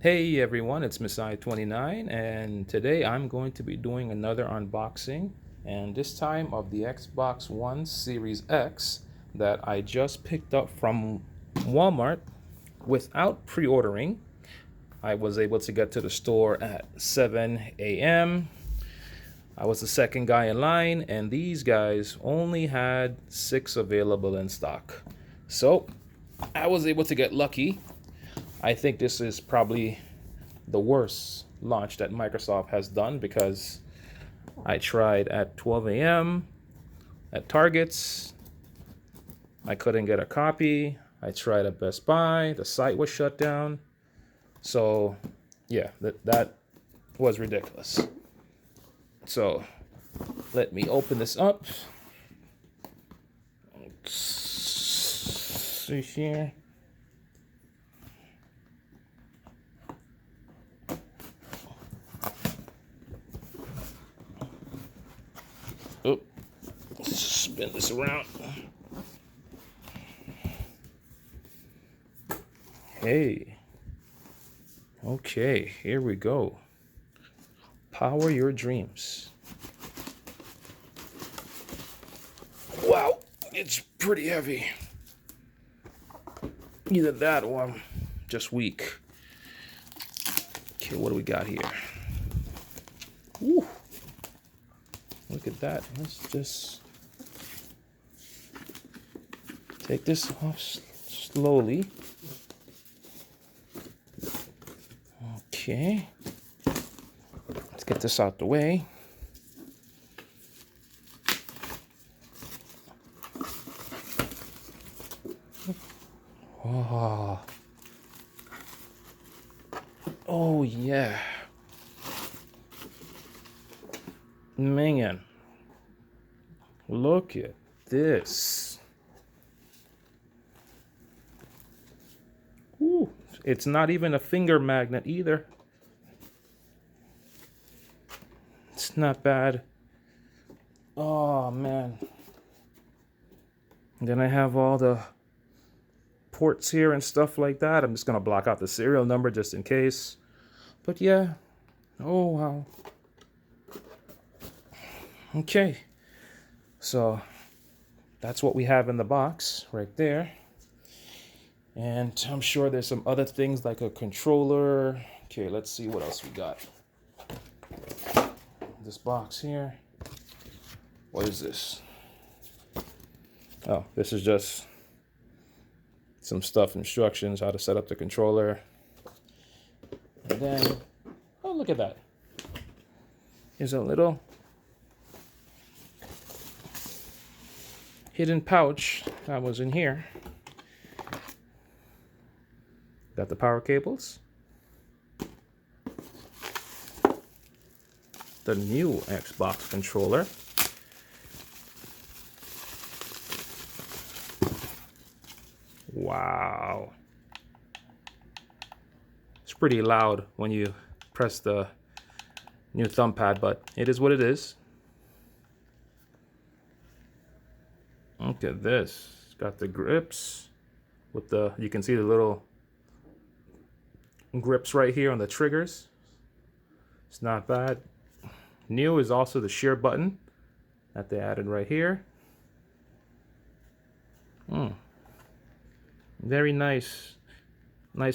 Hey everyone, it's Messiah29, and today I'm going to be doing another unboxing, and this time of the Xbox One Series X that I just picked up from Walmart without pre-ordering. I was able to get to the store at 7 a.m. I was the second guy in line, and these guys only had 6 available in stock. So I was able to get lucky. I think this is probably the worst launch that Microsoft has done because I tried at 12 a.m. at Targets. I couldn't get a copy. I tried at Best Buy. The site was shut down. So, yeah, that was ridiculous. So, let me open this up. Let's see here. Oh, let's spin this around. Hey. Okay, here we go. Power your dreams. Wow, it's pretty heavy. Either that or I'm just weak. Okay, what do we got here? Woo. Look at that. Let's just take this off slowly. Okay. Let's get this out the way. Oh. Oh yeah. Man. Look at this. Ooh, it's not even a finger magnet either. It's not bad. Oh man. And then I have all the ports here and stuff like that. I'm just gonna block out the serial number just in case. But yeah. Oh wow. Okay. So that's what we have in the box right there. And I'm sure there's some other things like a controller. Okay, let's see what else we got. This box here. What is this? Oh, this is just some stuff, instructions, how to set up the controller. And then, oh, look at that. Here's a little hidden pouch that was in here. Got the power cables. The new Xbox controller. Wow. It's pretty loud when you press the new thumb pad, but it is what it is. Look at this. It's got the grips with the, you can see the little grips right here on the triggers. It's not bad. New is also the share button that they added right here. Very nice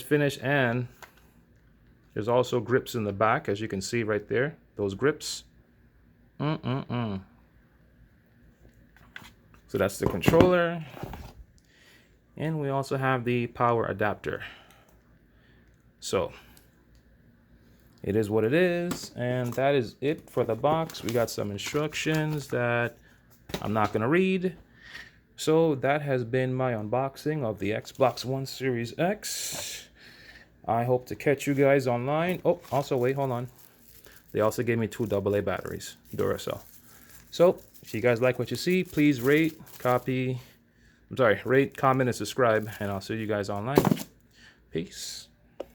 finish, and there's also grips in the back, as you can see right there. Those grips. So that's the controller, and we also have the power adapter. So it is what it is, and that is it for the box. We got some instructions that I'm not going to read. So that has been my unboxing of the Xbox One Series X. I hope to catch you guys online. Oh, also, wait, hold on. They also gave me 2 AA batteries, Duracell. So if you guys like what you see, please rate, comment, and subscribe, and I'll see you guys online. Peace.